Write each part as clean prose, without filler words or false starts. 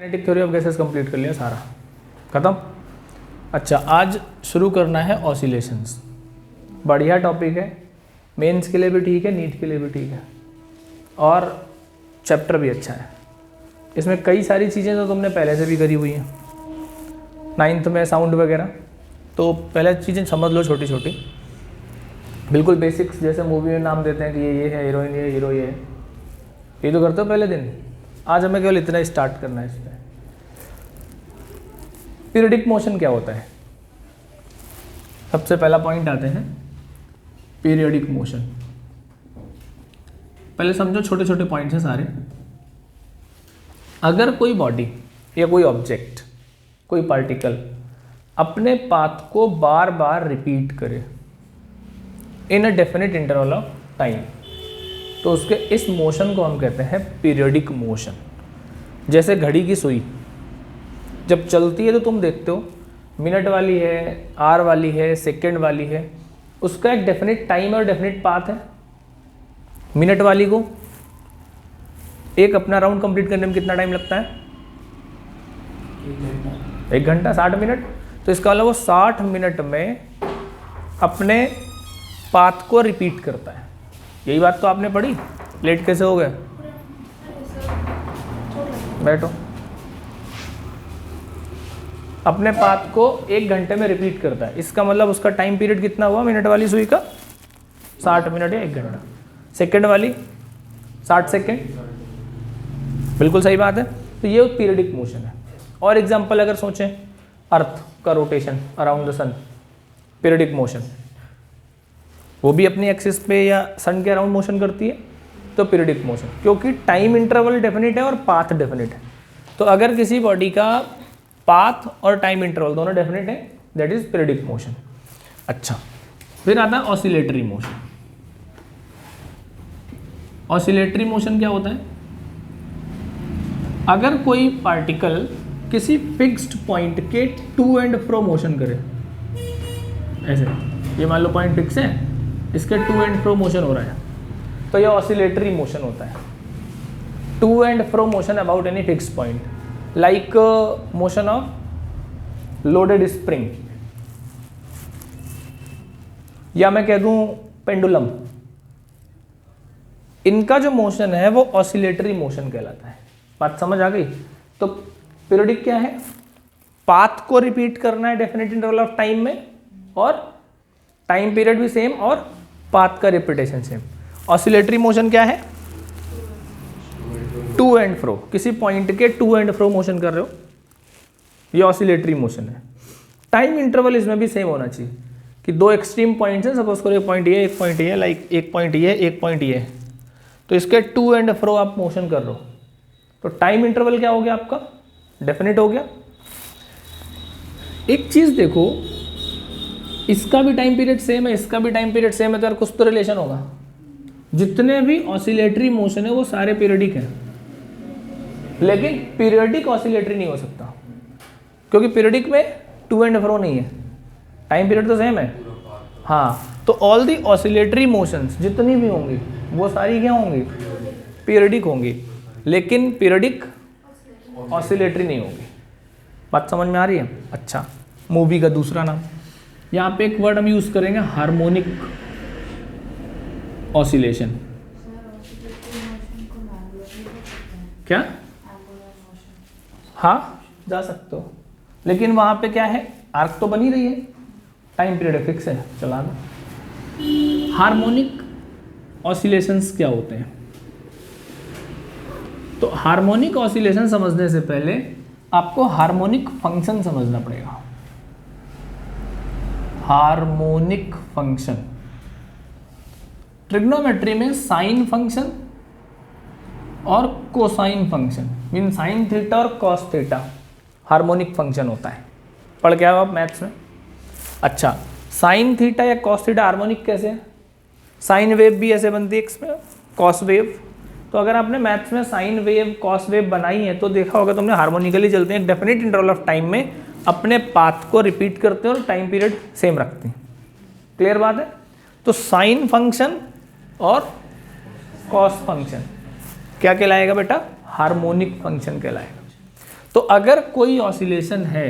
Kinetic theory of gases complete कर लिया सारा, खत्म। अच्छा, आज शुरू करना है ऑसिलेशंस। बढ़िया टॉपिक है, मेंस के लिए भी ठीक है, नीट के लिए भी ठीक है, और चैप्टर भी अच्छा है। इसमें कई सारी चीज़ें तो तुमने पहले से भी करी हुई हैं, 9th में साउंड वगैरह, तो पहले चीज़ें समझ लो छोटी छोटी, बिल्कुल बेसिक्स। जैसे मूवी में नाम देते हैं कि ये है हीरोइन, ये हीरो, ये है, ये तो करते हो पहले दिन। आज हमें केवल इतना स्टार्ट करना है इसमें। पीरियडिक मोशन क्या होता है? सबसे पहला पॉइंट आते हैं पीरियडिक मोशन। पहले समझो, छोटे छोटे पॉइंट्स हैं सारे। अगर कोई बॉडी या कोई ऑब्जेक्ट, कोई पार्टिकल अपने पाथ को बार बार रिपीट करे in a definite interval of time, तो उसके इस मोशन को हम कहते हैं पीरियडिक मोशन। जैसे घड़ी की सुई जब चलती है तो तुम देखते हो मिनट वाली है, आवर वाली है, सेकंड वाली है, उसका एक डेफिनेट टाइम और डेफिनेट पाथ है। मिनट वाली को एक अपना राउंड कंप्लीट करने में कितना टाइम लगता है? 1 घंटा 60 मिनट। तो इसका मतलब वो 60 मिनट में अपने पाथ को रिपीट करता है। यही बात तो आपने पढ़ी। लेट कैसे हो गए? बैठो। अपने पाथ को 1 घंटे में रिपीट करता है, इसका मतलब उसका टाइम पीरियड कितना हुआ? मिनट वाली सुई का 60 मिनट या 1 घंटा। सेकंड वाली 60 सेकंड, बिल्कुल सही बात है। तो ये पीरियडिक मोशन है। और एग्जांपल अगर सोचें, अर्थ का rotation around the sun, periodic motion, वो भी अपनी एक्सिस पे या सन के अराउंड मोशन करती है, तो पीरियडिक मोशन, क्योंकि टाइम इंटरवल डेफिनेट है और पाथ डेफिनेट है। तो अगर किसी बॉडी का पाथ और टाइम इंटरवल दोनों डेफिनेट है, दैट इज पीरियडिक मोशन। अच्छा, फिर आता है ऑसिलेटरी मोशन। ऑसिलेटरी मोशन क्या होता है? अगर कोई पार्टिकल किसी फिक्स्ड पॉइंट के टू एंड फ्रो मोशन करे, ऐसे, ये मान लो पॉइंट फिक्स है, इसके टू एंड फ्रो मोशन हो रहा है, तो यह ऑसिलेटरी मोशन होता है। To and fro motion about any fixed point, like motion of loaded spring, या मैं कह दूं पेंडुलम। इनका जो मोशन है वो ऑसिलेटरी मोशन कहलाता है। बात समझ आ गई? तो पीरियडिक क्या है? पाथ को रिपीट करना है डेफिनेट इंटरवल ऑफ टाइम में, और टाइम पीरियड भी सेम और पाथ का रिपीटेशन सेम। ऑसिलेटरी मोशन क्या है? टू एंड फ्रो, किसी पॉइंट के टू एंड फ्रो मोशन कर रहे हो, ये ऑसिलेटरी मोशन है। टाइम इंटरवल इसमें भी सेम होना चाहिए कि दो एक्सट्रीम पॉइंट्स हैं, सपोज करो एक पॉइंट ये, एक पॉइंट ये, लाइक एक पॉइंट ये, एक पॉइंट ये, तो इसके टू एंड फ्रो आप मोशन कर रहे हो, तो टाइम इंटरवल क्या हो गया आपका? डेफिनेट हो गया। एक चीज देखो, इसका भी टाइम पीरियड सेम है, इसका भी टाइम पीरियड सेम है, तो यार कुछ तो रिलेशन होगा। जितने भी ऑसिलेटरी मोशन है वो सारे पीरियडिक हैं, लेकिन पीरियडिक ऑसिलेटरी नहीं हो सकता, क्योंकि पीरियडिक में टू एंड फ्रो नहीं है, टाइम पीरियड तो सेम है। हाँ, तो ऑल दी ऑसिलेटरी मोशंस जितनी भी होंगी वो सारी क्या होंगी? पीरियडिक होंगी, लेकिन पीरियडिक ऑसिलेटरी नहीं होगी। बात समझ में आ रही है? अच्छा, मूवी का दूसरा नाम, यहाँ पे एक वर्ड हम यूज करेंगे, हार्मोनिक ऑसिलेशन। क्या? हाँ, जा सकते हो, लेकिन वहां पे क्या है? आर्क तो बनी रही है, टाइम पीरियड फिक्स है, चला दो। हार्मोनिक ऑसिलेशंस क्या होते हैं? तो हार्मोनिक ऑसिलेशन समझने से पहले आपको हार्मोनिक फंक्शन समझना पड़ेगा। हार्मोनिक फंक्शन, ट्रिग्नोमेट्री में साइन फंक्शन और cosine function, mean sine theta और कॉस थीटा हार्मोनिक फंक्शन होता है। पढ़ के आओ आप मैथ्स में। अच्छा, साइन थीटा या कॉस थीटा हार्मोनिक कैसे है? साइन वेव भी ऐसे बनती है इसमें, कॉस वेव। तो अगर आपने मैथ्स में साइन वेव, कॉस वेव बनाई है तो देखा होगा तुमने, हार्मोनिकली चलते हैं, डेफिनेट इंटरवल ऑफ टाइम में अपने पाथ को रिपीट करते हैं और टाइम पीरियड सेम रखते हैं। क्लियर बात है? तो साइन फंक्शन और कॉस फंक्शन क्या कहलाएगा बेटा? हार्मोनिक फंक्शन कहलाएगा। तो अगर कोई ऑसिलेशन है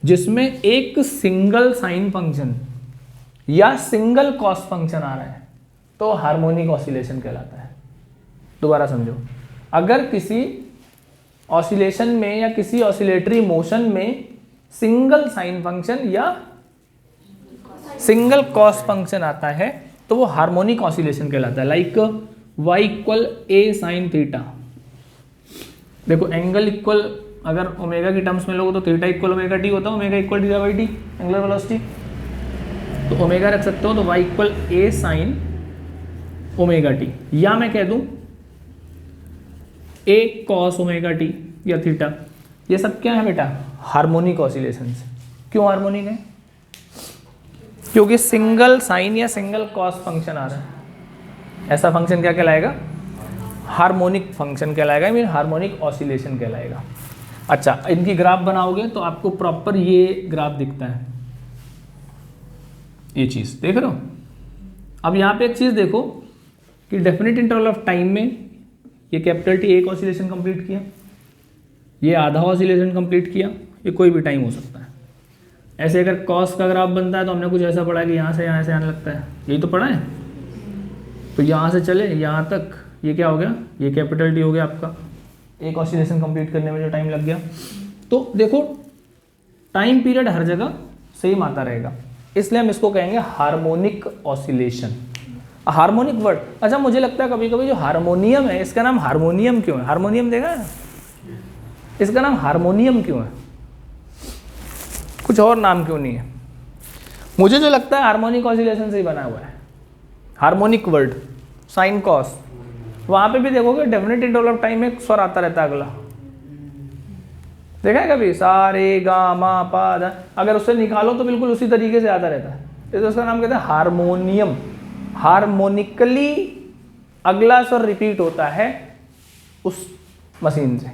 जिसमें एक सिंगल साइन फंक्शन या सिंगल कॉस फंक्शन आ रहा है तो हार्मोनिक ऑसिलेशन कहलाता है। दोबारा समझो, अगर किसी ऑसिलेशन में या किसी ऑसिलेटरी मोशन में सिंगल साइन फंक्शन या सिंगल कॉस फंक्शन आता है तो वो हार्मोनिक ऑसिलेशन कहलाता है। Like y equal a sine theta. देखो एंगल इक्वल, अगर ओमेगा की टर्म्स में लोगे तो थीटा इक्वल ओमेगा टी होता है, omega equal theta by T angular velocity. तो ओमेगा रख सकते हो तो y equal a sign omega T, या मैं कह दूं ए कॉस ओमेगा टी या थीटा। ये सब क्या है बेटा? Harmonic oscillations. क्यों हार्मोनिक है? क्योंकि सिंगल साइन या सिंगल कॉस फंक्शन आ रहा है। ऐसा फंक्शन क्या कहलाएगा? हार्मोनिक फंक्शन कहलाएगा, मीन हार्मोनिक ऑसिलेशन कहलाएगा। अच्छा, इनकी ग्राफ बनाओगे तो आपको प्रॉपर ये ग्राफ दिखता है, ये चीज देख रहे हो। अब यहाँ पे एक चीज देखो कि डेफिनेट इंटरवल ऑफ टाइम में ये कैपिटल टी एक ऑसिलेशन कंप्लीट किया, ये आधा ऑसिलेशन कंप्लीट किया, ये कोई भी टाइम हो सकता है। ऐसे अगर कॉस का ग्राफ बनता है तो हमने कुछ ऐसा पढ़ा कि यहाँ से आने लगता है, यही तो पढ़ा है। तो यहाँ से चले यहाँ तक, ये क्या हो गया? ये कैपिटल टी हो गया आपका, एक ऑसिलेशन कंप्लीट करने में जो टाइम लग गया। तो देखो टाइम पीरियड हर जगह सेम आता रहेगा, इसलिए हम इसको कहेंगे हार्मोनिक ऑसिलेशन। हार्मोनिक वर्ड, अच्छा मुझे लगता है कभी कभी जो हारमोनियम है, इसका नाम हारमोनियम क्यों है? हारमोनियम देखा है? इसका नाम हारमोनियम क्यों है? कुछ और नाम क्यों नहीं है? मुझे जो लगता है हार्मोनिक ऑसिलेशन से ही बना हुआ है। हार्मोनिक वर्ड, साइन कॉस, वहां पे भी देखोगे डेफिनेट इंटरवल ऑफ टाइम में स्वर आता रहता है अगला। देखा है कभी? सा रे गा मा पा धा, अगर उससे निकालो तो बिल्कुल उसी तरीके से आता रहता है, तो उसका नाम कहते हैं हारमोनियम। हार्मोनिकली अगला स्वर रिपीट होता है उस मशीन से,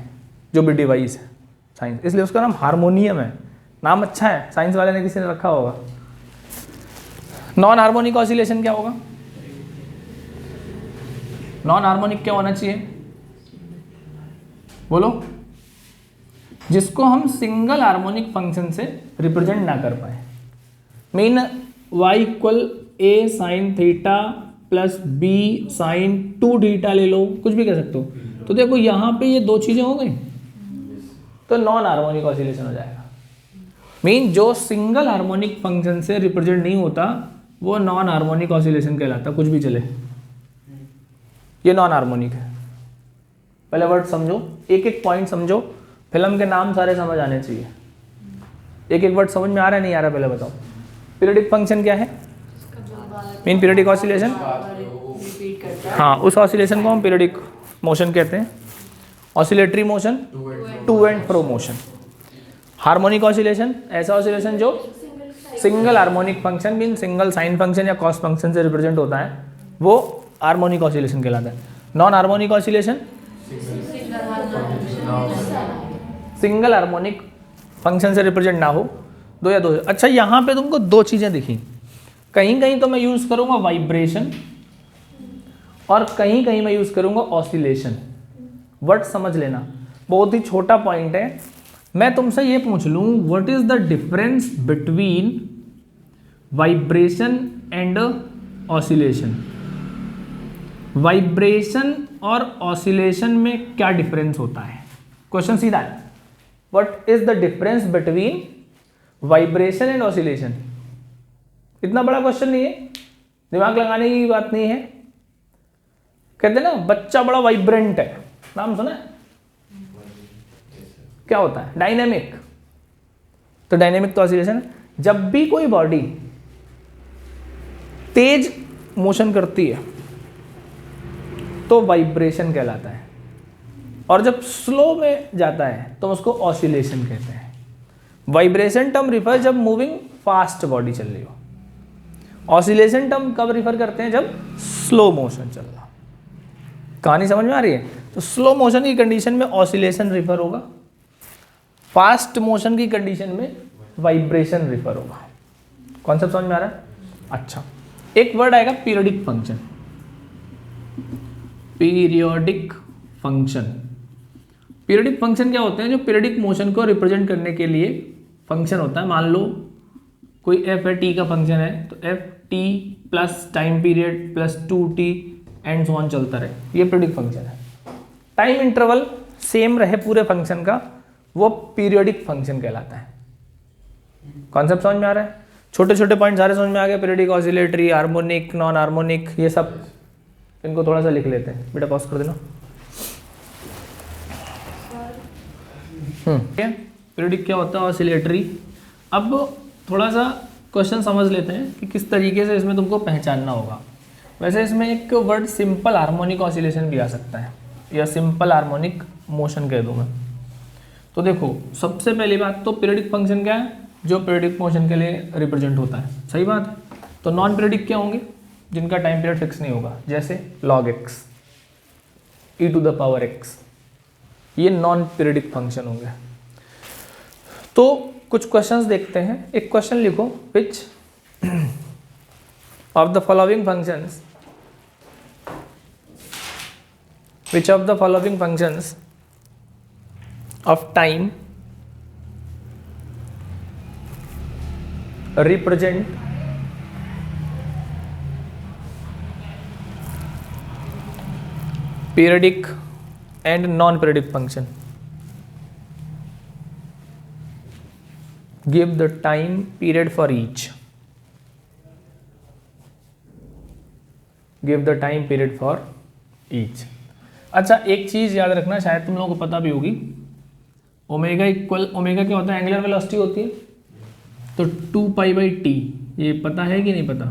जो भी डिवाइस है साइंस, इसलिए उसका नाम हारमोनियम है। नाम अच्छा है, साइंस वाले ने किसी ने रखा होगा। नॉन हार्मोनिक ऑसिलेशन क्या होगा? नॉन हार्मोनिक क्या होना चाहिए? बोलो। जिसको हम सिंगल हार्मोनिक फंक्शन से रिप्रेजेंट ना कर पाए। Mean y equal a sine theta plus b sine 2 theta ले लो, कुछ भी कह सकते हो। तो देखो यहाँ पे ये दो चीजें हो गई तो नॉन हार्मोनिक ऑसिलेशन हो जाएगा। मीन जो सिंगल हार्मोनिक फंक्शन से रिप्रेजेंट नहीं होता वो नॉन हार्मोनिक ऑसिलेशन कहलाता, कुछ भी चले, ये नॉन हार्मोनिक है। पहले वर्ड समझो, एक एक पॉइंट समझो, फिल्म के नाम सारे समझ आने चाहिए। एक एक वर्ड समझ में आ रहा है नहीं आ रहा पहले बताओ। पीरियडिक फंक्शन क्या है? Mean periodic oscillation. हाँ, उस ऑसिलेशन को हम पीरियडिक मोशन कहते हैं। Oscillatory motion, to and fro motion. Harmonic oscillation, ऐसा ऑसिलेशन जो single harmonic function mean single sine function या कॉस फंक्शन से रिप्रेजेंट होता है, वो हार्मोनिक ऑसिलेशन कहलाता है। Non harmonic oscillation single harmonic function से रिप्रेजेंट ना हो, दो या दो। अच्छा, यहाँ पे तुमको दो चीजें दिखी, कहीं कहीं तो मैं यूज करूंगा वाइब्रेशन और कहीं कहीं मैं यूज करूंगा ऑसिलेशन। वर्ड समझ लेना, बहुत ही छोटा पॉइंट है। मैं तुमसे ये पूछ लूं what is the difference between vibration and oscillation. Vibration और ऑसिलेशन में क्या डिफरेंस होता है? क्वेश्चन सीधा है, what is the difference between vibration and oscillation. इतना बड़ा क्वेश्चन नहीं है, दिमाग लगाने की बात नहीं है। कहते ना बच्चा बड़ा वाइब्रेंट है, नाम सुना है? क्या होता है? डायनेमिक। तो डायनेमिक तो ऑसिलेशन है। जब भी कोई बॉडी तेज मोशन करती है तो वाइब्रेशन कहलाता है, और जब स्लो में जाता है तो उसको ऑसिलेशन कहते हैं। वाइब्रेशन टर्म रिफर जब मूविंग फास्ट बॉडी चल रही हो, ऑसिलेशन टर्म कब रिफर करते हैं? जब स्लो मोशन चल रहा। कहानी समझ में आ रही है? तो स्लो मोशन की कंडीशन में ऑसिलेशन रिफर होगा, फास्ट मोशन की कंडीशन में वाइब्रेशन रिफर होगा। कॉन्सेप्ट समझ में आ रहा है? अच्छा, एक वर्ड आएगा periodic function. Periodic function, periodic function क्या होते हैं? जो पीरियडिक मोशन को रिप्रेजेंट करने के लिए फंक्शन होता है। मान लो कोई एफ है, टी का फंक्शन है, तो F T plus time period plus 2t and so on चलता रहे, ये पीरियडिक फंक्शन है। टाइम इंटरवल सेम रहे पूरे फंक्शन का, वो पीरियडिक फंक्शन कहलाता है। कॉन्सेप्ट समझ में आ रहा है? छोटे छोटे पॉइंट सारे समझ में आ गए? Periodic, oscillatory, harmonic, non harmonic, ये सब इनको थोड़ा सा लिख लेते हैं। बेटा पॉज कर देना। पीरियडिक क्या होता है? ऑसिलेटरी। अब थोड़ा सा क्वेश्चन समझ लेते हैं कि किस तरीके से इसमें तुमको पहचानना होगा। वैसे इसमें एक वर्ड सिंपल हार्मोनिक ऑसिलेशन भी आ सकता है, या सिंपल हार्मोनिक मोशन कह दूँ मैं। तो देखो, सबसे पहली बात तो पीरियडिक फंक्शन क्या है? जो पीरियडिक मोशन के लिए रिप्रेजेंट होता है, सही बात है। तो नॉन पीरियडिक क्या होंगे? जिनका टाइम पीरियड फिक्स नहीं होगा, जैसे log x, e⁻x, ये नॉन पीरियडिक फंक्शन होंगे। तो कुछ क्वेश्चंस देखते हैं। एक क्वेश्चन लिखो, विच of the following functions, which of the following functions of time represent periodic and non-periodic function? Give the time period for each. Give the time period for each. अच्छा, एक चीज़ याद रखना, शायद तुम लोगों को पता भी होगी, ओमेगा इक्वल, ओमेगा क्या होता है? एंगुलर वेलोसिटी होती है। तो 2π/t, ये पता है कि नहीं पता?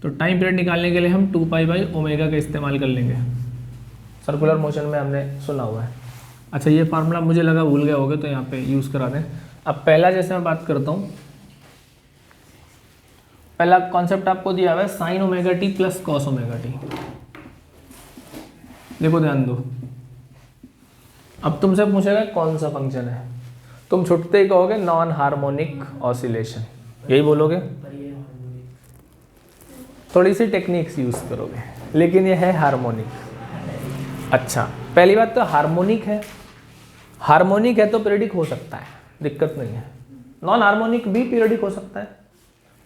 तो टाइम पीरियड निकालने के लिए हम 2π/ω का इस्तेमाल कर लेंगे। सर्कुलर मोशन में हमने सुना हुआ है। अच्छा, ये फार्मूला मुझे लगा भूल गए होगे, तो यहाँ पे यूज़ करा दें। अब पहला जैसे मैं बात करता हूँ, पहला कॉन्सेप्ट आपको दिया हुआ है sin ωt plus cos ωt। देखो ध्यान दो, अब तुमसे पूछेगा कौन सा फंक्शन है, तुम छुटते ही कहोगे नॉन हार्मोनिक ऑसिलेशन, यही बोलोगे। थोड़ी सी टेक्निक्स यूज करोगे, लेकिन ये है हार्मोनिक। अच्छा, पहली बात तो हार्मोनिक है, हार्मोनिक है तो पीरियडिक हो सकता है, दिक्कत नहीं है। नॉन हार्मोनिक भी पीरियडिक हो सकता है।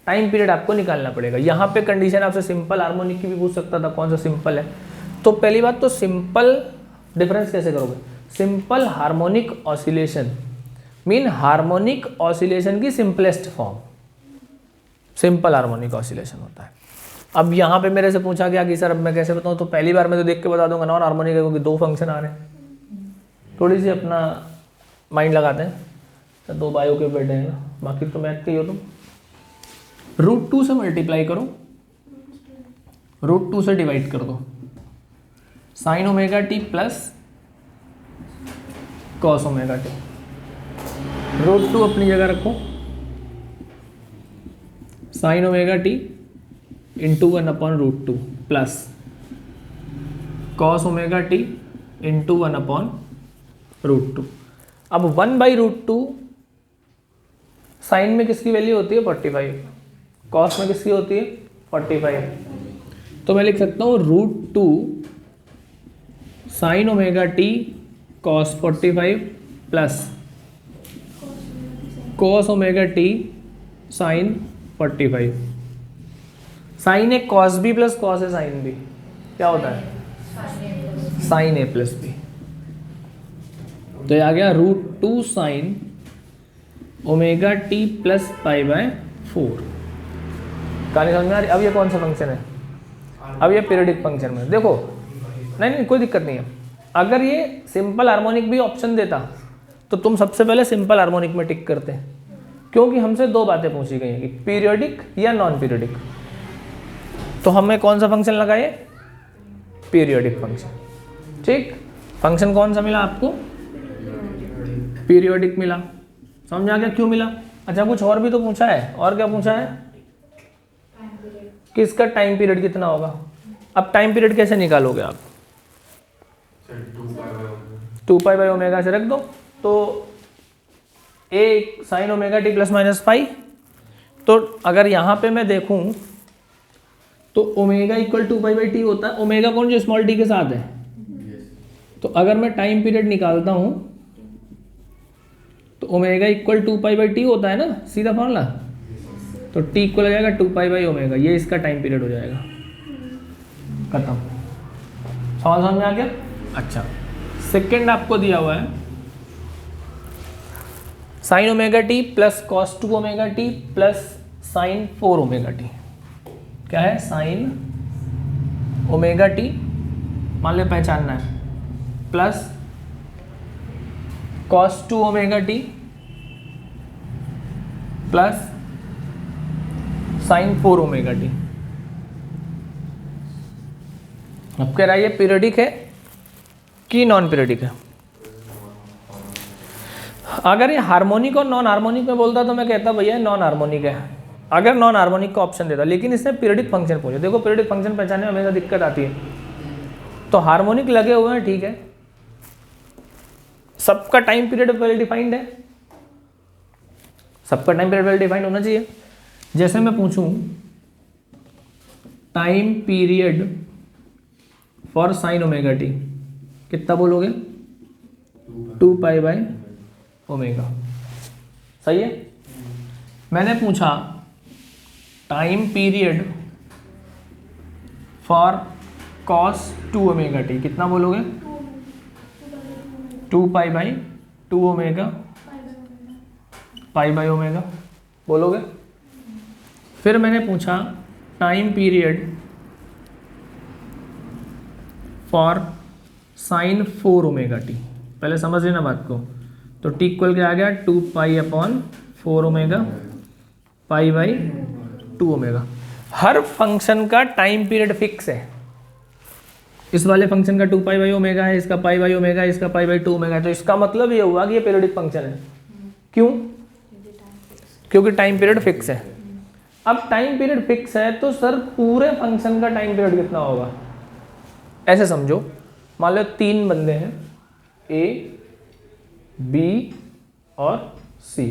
टाइम पीरियड आपको निकालना पड़ेगा। यहाँ पे कंडीशन आपसे सिंपल हार्मोनिक की भी पूछ सकता था, कौन सा सिंपल है। तो पहली बात तो सिंपल, डिफरेंस कैसे करोगे? Simple harmonic oscillation mean harmonic oscillation की simplest form simple harmonic oscillation होता है। अब यहाँ पे मेरे से पूछा गया कि सर अब मैं कैसे बताऊँ, तो पहली बार मैं तो देख के बता दूंगा नॉन हार्मोनिक है, क्योंकि दो फंक्शन आ रहे हैं। थोड़ी सी अपना माइंड लगाते हैं, तो दो बायो के बैठे हैं ना, बाकी तो मैथ के ही हो तुम। √2 से मल्टीप्लाई करो, √2 से डिवाइड कर दो, sin ωt plus cos ωt। √2 अपनी जगह रखो, sin ωt into 1/√2 plus cos ωt into 1/√2। अब 1/√2 साइन में किसकी वैल्यू होती है? 45। कॉस में किसकी होती है? 45। तो मैं लिख सकता हूँ √2 sin ωt cos 45 plus cos ωt sin 45। Sine A cos B plus cos A sine B क्या होता है? Sine A plus B. तो ये आ गया √2 sin ωt प्लस π/4। कहानी समझ में आ रही? अब ये कौन सा फंक्शन है? अब ये पीरियडिक फंक्शन में देखो, नहीं कोई दिक्कत नहीं है। अगर ये सिंपल हार्मोनिक भी ऑप्शन देता तो तुम सबसे पहले सिंपल हार्मोनिक में टिक करते, क्योंकि हमसे दो बातें पूछी गई हैं कि पीरियडिक या नॉन पीरियडिक। तो हमें कौन सा फंक्शन लगाए? Periodic function. ठीक, फंक्शन कौन सा मिला आपको? पीरियडिक मिला। समझ आ गया क्यों मिला? अच्छा, कुछ और भी तो पूछा है। और क्या पूछा है? कि इसका टाइम पीरियड कितना होगा। अब टाइम पीरियड कैसे निकालोगे आप? 2π/ω से रख दो, तो a sin ωt plus minus five. तो अगर यहाँ पे मैं देखूँ तो ओमेगा इक्वल 2π/t होता है। ओमेगा कौन? जो स्मॉल टी के साथ है। तो अगर मैं टाइम पीरियड निकालता हूँ ओमेगा इक्वल 2π/t होता है ना सीधा फॉर्मूला, तो t इक्वल हो जाएगा 2π/ω, ये इसका टाइम पीरियड हो जाएगा। खत्म, सवाल समझ में आ गया। अच्छा, सेकंड आपको दिया हुआ है sin ωt plus cos 2ωt plus sin 4ωt। क्या है? sin ωt मान लो पहचानना है, plus cos 2ωt plus sin 4ωt। अब कह रहा है ये पीरियडिक है कि नॉन पीरियडिक है। अगर ये हार्मोनिक और नॉन हार्मोनिक में बोलता तो मैं कहता भैया नॉन हार्मोनिक है, अगर नॉन हार्मोनिक का ऑप्शन देता, लेकिन इसने पीरियडिक फंक्शन पूछा। देखो पीरियडिक फंक्शन पहचानने में हमेशा दिक्कत आती है, तो हार्मोनिक लगे हुए हैं ठीक है, सबका टाइम पीरियड वेल डिफाइंड है, सबका टाइम पीरियड वेल डिफाइंड होना चाहिए। जैसे मैं पूछूं time period for sin ωt, कितना बोलोगे? 2π/ω। सही है। मैंने पूछा time period for cos 2ωt, कितना बोलोगे? 2π/2ω π/ω बोलोगे। फिर मैंने पूछा time period for sin 4ωt, पहले समझ लेना बात को, तो t इक्वल क्या आ गया? 2π/4ω π/2ω। हर फंक्शन का टाइम पीरियड फिक्स है, इस वाले फंक्शन का 2π/ω है, इसका π/ω है, इसका π/2ω है, तो इसका मतलब ये हुआ कि ये पीरियडिक फंक्शन है। क्यों? क्योंकि टाइम पीरियड फिक्स है। अब टाइम पीरियड फिक्स है तो सर पूरे फंक्शन का टाइम पीरियड कितना होगा? ऐसे समझो, मान लो 3 बंदे हैं A, B और C।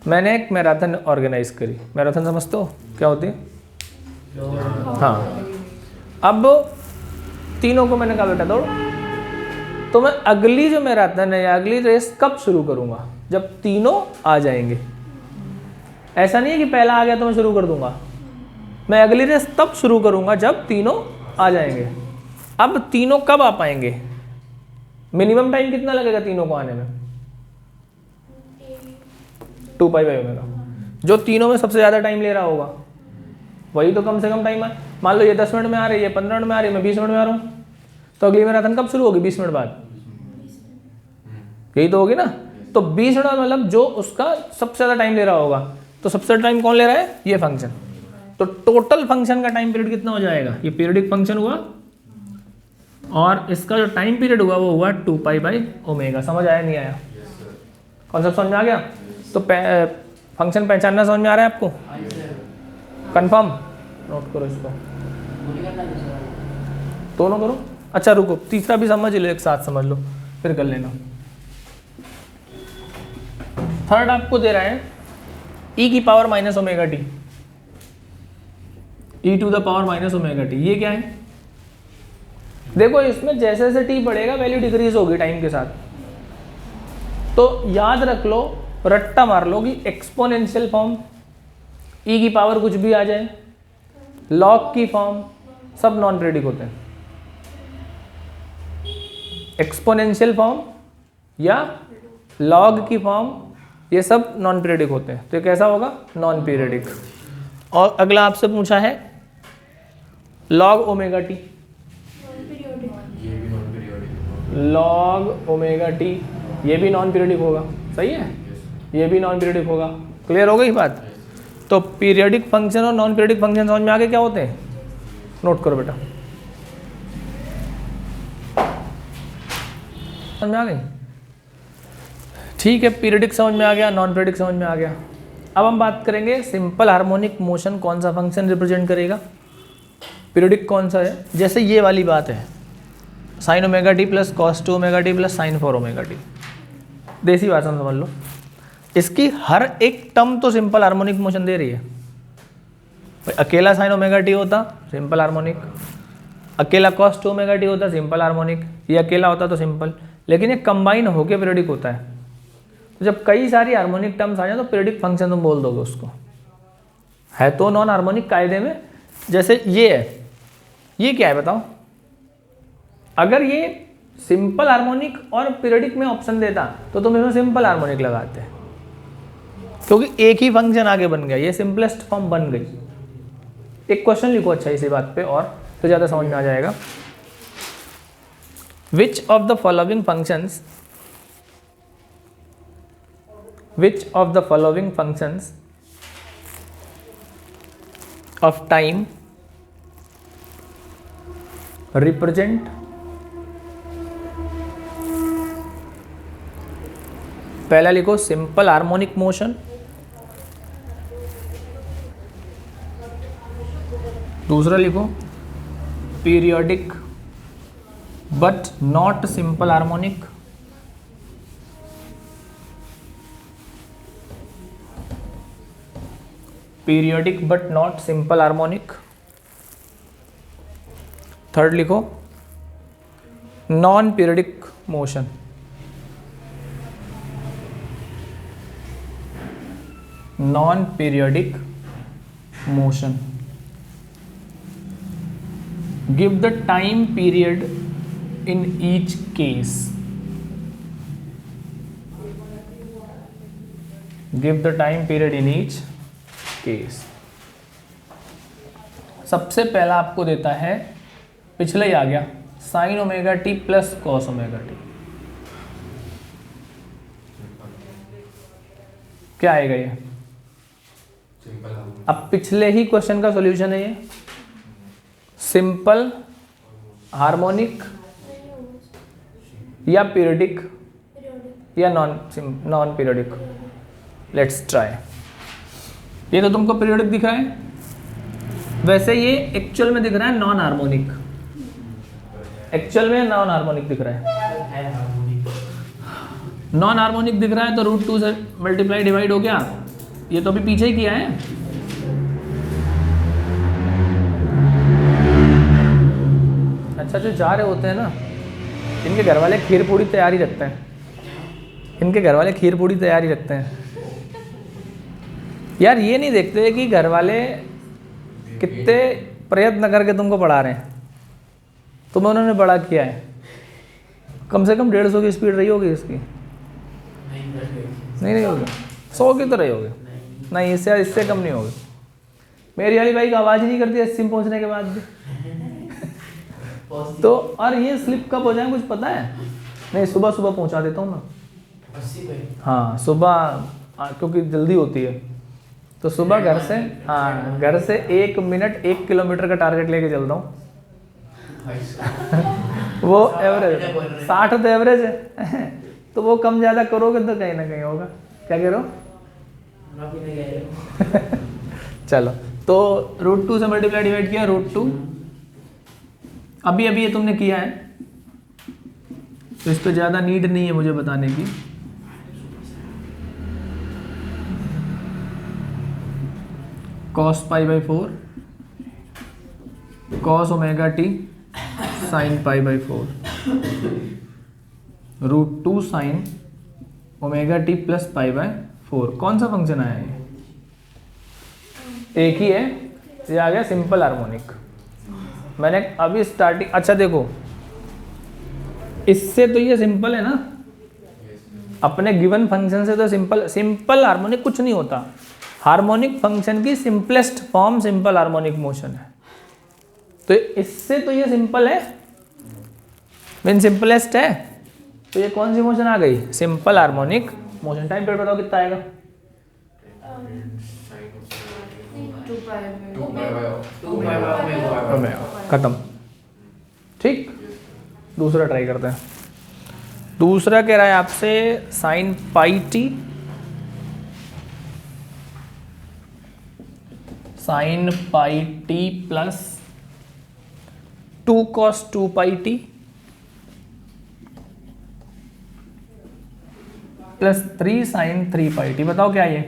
मैंने एक मैराथन ऑर्गेनाइज करी। मैराथन समझते हो क्या होती है? हाँ। अब तीनों को मैंने कहा बेटा दौड़ो, तो मैं अगली जो मैराथन है या अगली रेस कब शुरू करूंगा? जब तीनों आ जाएंगे। ऐसा नहीं है कि पहला आ गया तो मैं शुरू कर दूंगा, मैं अगली रेस तब शुरू करूंगा जब तीनों आ जाएंगे। अब तीनों कब आ पाएंगे? मिनिमम टाइम कितना लगेगा तीनों को आने में? 2π/ω। जो तीनों में सबसे ज्यादा टाइम ले रहा होगा वही तो कम से कम टाइम है। मान लो ये 10 मिनट में आ रही है, ये 15 मिनट में आ रही है, मैं 20 मिनट में आ रहा हूँ, तो अगली मैराथन कब शुरू होगी? 20 मिनट बाद। यही तो होगी ना। तो 20 मिनट मतलब जो उसका सबसे ज्यादा टाइम ले रहा होगा, तो सबसे ज्यादा टाइम कौन ले रहा है? ये फंक्शन। तो टोटल फंक्शन का टाइम पीरियड कितना हो जाएगा? ये पीरियडिक फंक्शन हुआ और इसका जो टाइम पीरियड हुआ वो हुआ 2π/ω। समझ आया नहीं आया? कॉन्सेप्ट समझ में आ गया? तो फंक्शन पहचानना समझ में आ रहा है आपको? कंफर्म? नोट करो इसको, दोनों करो। अच्छा रुको, तीसरा भी समझ लो, एक साथ समझ लो फिर कर लेना। थर्ड आपको दे रहा है e⁻ -ωt, e⁻ -ωt। ये क्या है? देखो इसमें जैसे जैसे t बढ़ेगा वैल्यू डिक्रीज होगी टाइम के साथ, तो याद रख लो, रट्टा मार लो कि एक्सपोनेंशियल फॉर्म, e की पावर कुछ भी आ जाए, लॉग की फॉर्म, सब नॉन पीरियडिक होते हैं। एक्सपोनेंशियल फॉर्म या लॉग की फॉर्म, ये सब नॉन पीरियडिक होते हैं। तो ये कैसा होगा? Non periodic. और अगला आपसे पूछा है log ωt, log ωt, ये भी नॉन पीरियडिक होगा। सही है, ये भी नॉन पीरियडिक होगा। क्लियर हो गई बात? तो पीरियडिक फंक्शन और नॉन पीरियडिक फंक्शन समझ में आगे क्या होते हैं? नोट करो बेटा, समझ में आ गई? ठीक है, पीरियडिक समझ में आ गया, नॉन पीरियडिक समझ में आ गया। अब हम बात करेंगे सिंपल हार्मोनिक मोशन कौन सा फंक्शन रिप्रेजेंट करेगा, पीरियडिक कौन सा है। जैसे ये वाली बात है sin ωt plus cos 2ωt plus sin 4ωt, देसी भाषा में समझ लो। इसकी हर एक टर्म तो सिंपल हार्मोनिक मोशन दे रही है। अकेला sin ωt होता सिंपल हार्मोनिक, अकेला cos 2ωt होता सिंपल हार्मोनिक, ये अकेला होता तो सिंपल, लेकिन ये कंबाइन होके पीरियडिक होता है। तो जब कई सारी हार्मोनिक टर्म्स आ जाए तो पीरियडिक फंक्शन तुम बोल दोगे उसको, है तो नॉन हार्मोनिक कायदे में। जैसे ये है, ये क्या है बताओ, अगर ये सिंपल हार्मोनिक और पीरियडिक में ऑप्शन देता तो तुम इसमें सिंपल हार्मोनिक लगाते, क्योंकि एक ही फंक्शन आगे बन गया, ये सिंपलेस्ट फॉर्म बन गई। एक क्वेश्चन लिखो अच्छा इसी बात पे, और तो ज़्यादा समझ में आ जाएगा। Which of the following functions, which of the following functions of time represent पहला लिखो सिंपल हार्मोनिक मोशन, दूसरा लिखो periodic but not simple harmonic, periodic but not simple harmonic, third लिखो non periodic motion, non periodic motion. Give the time period in each case, give the time period in each case. सबसे पहला आपको देता है, पिछले ही आ गया, sine omega t plus cos omega T, क्या आएगा ये? अब पिछले ही क्वेश्चन का सॉल्यूशन है ये, सिंपल हार्मोनिक या पीरियडिक या नॉन पीरियडिक। Let's try. ये तो तुमको पीरियडिक दिख रहा है, वैसे ये एक्चुअल में दिख रहा है नॉन हार्मोनिक, एक्चुअल में नॉन हार्मोनिक दिख रहा है, नॉन हार्मोनिक दिख रहा है तो √2 से मल्टीप्लाई डिवाइड हो गया, ये तो अभी पीछे ही किया है। अच्छा, जो जा रहे होते हैं ना, इनके घर वाले खीर पूड़ी तैयारी रखते हैं, इनके घर वाले खीर पूड़ी तैयारी रखते हैं यार, ये नहीं देखते कि घर वाले कितने प्रयत्न करके तुमको पढ़ा रहे हैं, तुम्हें उन्होंने बड़ा किया है। कम से कम 150 की स्पीड रही होगी इसकी, नहीं होगी, 100 की तो रही होगी, नहीं इससे कम नहीं होगी। मेरी वाली बाइक आवाज़ ही नहीं करती 80 पहुँचने के बाद भी। तो और ये स्लिप कब हो जाए कुछ पता है? नहीं, सुबह सुबह पहुँचा देता हूँ मैं। हाँ सुबह, क्योंकि जल्दी होती है, तो सुबह घर से, हाँ घर से 1 मिनट 1 किलोमीटर का टारगेट लेके चलता हूँ। वो एवरेज 60 तो एवरेज है, तो वो कम ज़्यादा करोगे तो कहीं ना कहीं होगा। क्या कह रहे हो? चलो, तो √2 से मल्टीप्लाई डिवाइड किया, √2 अभी ये तुमने किया है, तो इस पर ज़्यादा नीड नहीं है मुझे बताने की। cos π/4 cos omega t sin π/4 √2 sin omega t plus π/4। कौन सा फंक्शन आया है? एक ही है, ये आ गया सिंपल हार्मोनिक। मैंने अभी स्टार्टिंग, अच्छा देखो, इससे तो ये सिंपल है ना, अपने गिवन फंक्शन से तो सिंपल हार्मोनिक कुछ नहीं होता। हार्मोनिक फंक्शन की simplest form simple harmonic motion है, तो इससे तो ये सिंपल है, मीन सिंपलेस्ट है, तो ये कौन सी मोशन आ गई? Simple harmonic motion. Time period बताओ कितना आएगा? 2 खत्म। ठीक, दूसरा ट्राई करते हैं। दूसरा कह रहा है आपसे sin πt sin πt plus 2 cos 2πt plus 3 sin 3πt। बताओ क्या ये?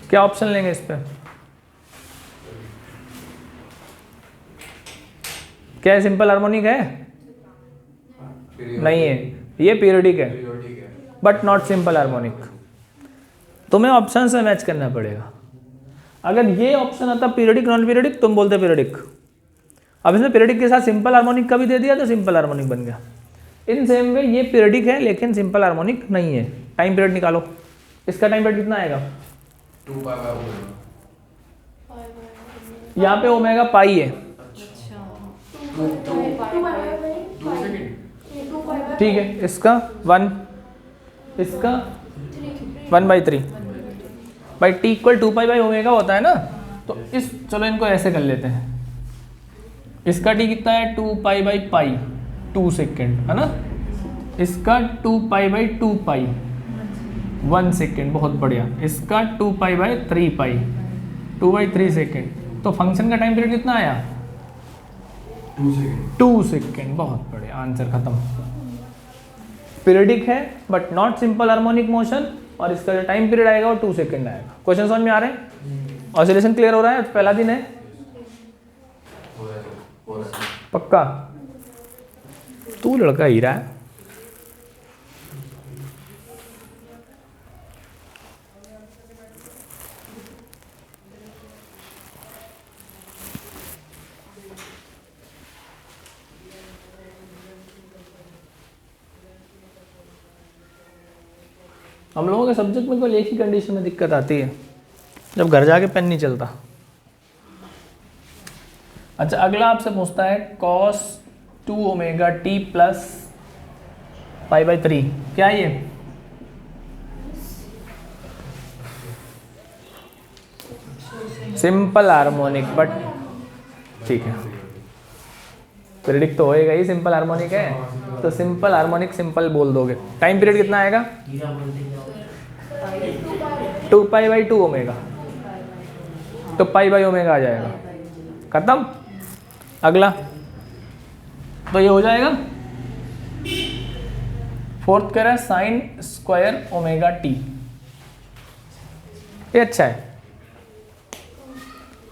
क्या ऑप्शन लेंगे इस पे? क्या सिंपल हार्मोनिक है? नहीं है, ये पीरियडिक है बट नॉट सिंपल हार्मोनिक। तुम्हें ऑप्शन से मैच करना पड़ेगा। अगर ये ऑप्शन आता पीरियडिक नॉन पीरियडिक, तुम बोलते पीरियडिक। अब इसने पीरियडिक के साथ सिंपल हार्मोनिक का भी दे दिया तो सिंपल हार्मोनिक बन गया। इन सेम वे ये पीरियडिक है लेकिन सिंपल हार्मोनिक नहीं है। टाइम पीरियड निकालो, इसका टाइम पीरियड कितना आएगा? 2 पाई बाय ओमेगा। यहाँ पे ओमेगा पाई है, ठीक है। इसका 1, इसका 1/3 by T equal 2 pi by omega होता है ना। तो इस चलो इनको ऐसे कर लेते हैं। इसका टी कितना है? 2 पाई बाई पाई 2 सेकेंड है ना। इसका 2 पाई बाई 2 पाई 1 सेकेंड, बहुत बढ़िया। इसका 2 पाई बाई 3 पाई 2/3 सेकेंड। तो फंक्शन का टाइम पीरियड कितना आया? 2 सेकेंड, बहुत बढ़िया, आंसर खत्म। पीरियडिक है but not simple harmonic motion, और इसका जो टाइम पीरियड आएगा वो 2 सेकेंड आएगा। क्वेश्चन समझ में आ रहे हैं? ऑसिलेशन क्लियर हो रहा है? पहला दिन है पक्का? तू लड़का हीरा है। हम लोगों के सब्जेक्ट में कोई एक ही कंडीशन में दिक्कत आती है, जब घर जाके पेन नहीं चलता। अच्छा, अगला आपसे पूछता है cos 2 ओमेगा टी प्लस पाई/3, क्या है ये? सिंपल हार्मोनिक बट ठीक है, पीरियडिक तो होएगा ही, सिंपल हार्मोनिक है तो सिंपल हार्मोनिक सिंपल बोल दोगे। टाइम पीरियड कितना आएगा? 2 पाई बाई 2 ओमेगा, तो पाई बाई ओमेगा आ जाएगा, खत्म। अगला तो ये हो जाएगा। फोर्थ कह रहा है साइन स्क्वायर ओमेगा टी, ये अच्छा है।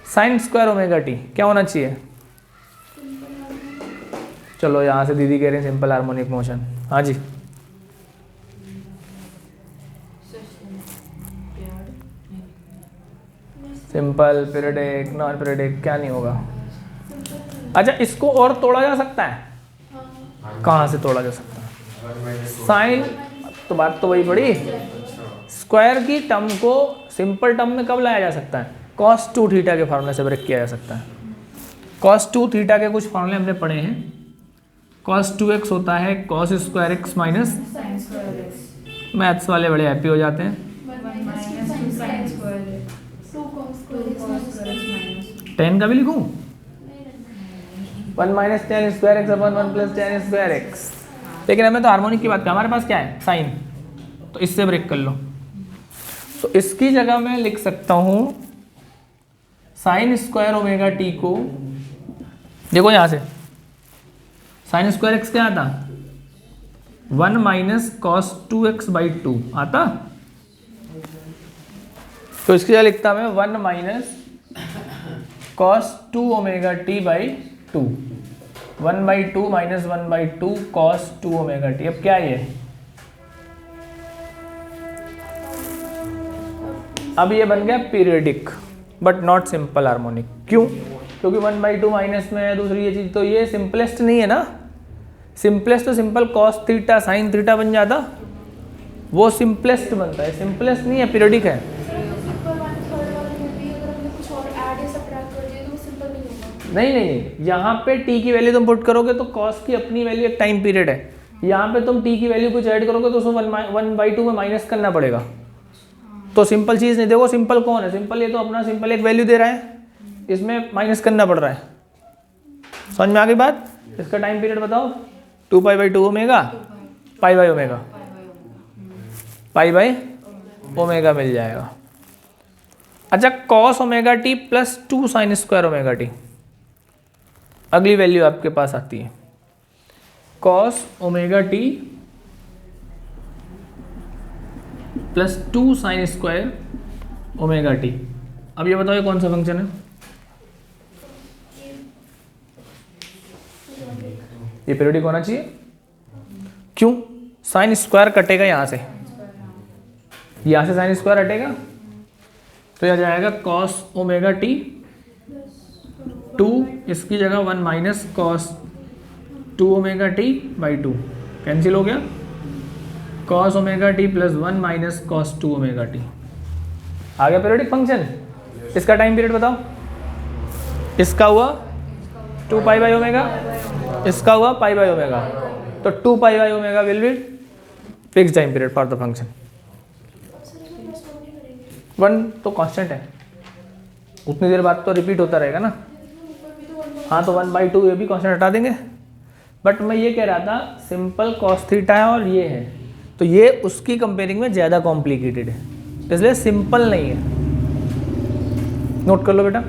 साइन स्क्वायर ओमेगा टी क्या होना चाहिए? चलो यहाँ से दीदी कह रहे हैं सिंपल हार्मोनिक मोशन। हाँ जी, सिंपल, पीरियडिक, नॉन पीरियडिक क्या नहीं होगा। अच्छा, इसको और तोड़ा जा सकता है? कहाँ से तोड़ा जा सकता है? साइन, तो बात तो वही पड़ी। स्क्वायर की टर्म को सिंपल टर्म में कब लाया जा सकता है? cos 2 थीटा के फार्मूले से ब्रेक किया जा सकता है। cos 2 थीटा के कुछ फार्मूले हमने पढ़े हैं। cos 2x होता है cos square x minus, maths वाले बड़े हैप्पी हो जाते हैं। 10 का भी लिखूं? 1 minus ten square x upon 1 plus ten square x. लेकिन हमें तो हार्मोनिक की बात कर, हमारे पास क्या है? साइन, तो इससे ब्रेक कर लो। तो इसकी जगह मैं लिख सकता हूं साइन स्क्वायर ओमेगा टी को, देखो यहां से साइन स्क्वायर एक्स क्या आता? 1 माइनस कॉस 2x बाई 2 आता। तो इसकी जगह लिखता मैं 1 minus cos 2 omega t by 2, 1/2 minus 1/2 cos 2 omega t. अब क्या है ये? अब ये बन गया periodic but not simple harmonic. क्यों? क्योंकि 1/2 माइनस में है। दूसरी ये चीज, तो ये सिंपलेस्ट नहीं है ना। सिंपलेस्ट तो simple cos theta sine theta बन जाता, वो सिंपलेस्ट बनता है, सिंपलेस्ट नहीं है, पीरियडिक है। नहीं नहीं, यहाँ पे t की वैल्यू तुम पुट करोगे तो cos की अपनी वैल्यू एक टाइम पीरियड है। यहाँ पे तुम t की वैल्यू कुछ ऐड करोगे तो उसको 1/2 में माइनस करना पड़ेगा। तो सिंपल चीज़ नहीं। देखो सिंपल कौन है? सिंपल ये तो अपना सिंपल एक वैल्यू दे रहा है, इसमें माइनस करना पड़ रहा है। समझ में आ गई बात? इसका टाइम पीरियड बताओ। 2 pi by 2 omega, pi by omega, pi by omega मिल जाएगा। अच्छा, cos omega t plus 2 sine square omega t, अगली वैल्यू आपके पास आती है cos omega t plus 2 sine square omega t. अब ये बताओ ये कौन सा फंक्शन है? ये पीरियडिक होना चाहिए। क्यों? साइन स्क्वायर कटेगा यहाँ से साइन स्क्वायर हटेगा, तो यह जाएगा कॉस ओमेगा टी 2, इसकी जगह 1 minus cos 2 omega t by 2 cancel हो गया, cos omega t plus 1 minus cos 2 omega t. आ गया पीरियोडिक फंक्शन। इसका टाइम पीरियड बताओ। इसका हुआ 2 पाई बाई ओमेगा, इसका हुआ पाई बाई ओमेगा, तो 2 pi by omega will be fix time period for the function. 1 तो कांस्टेंट है, उतनी देर बाद तो रिपीट होता रहेगा ना। हाँ तो 1/2 ये भी कांस्टेंट हटा देंगे। बट मैं ये कह रहा था सिंपल कॉस थीटा है और ये है, तो ये उसकी कंपेयरिंग में ज़्यादा कॉम्प्लिकेटेड है, इसलिए सिंपल नहीं है। नोट कर लो बेटा।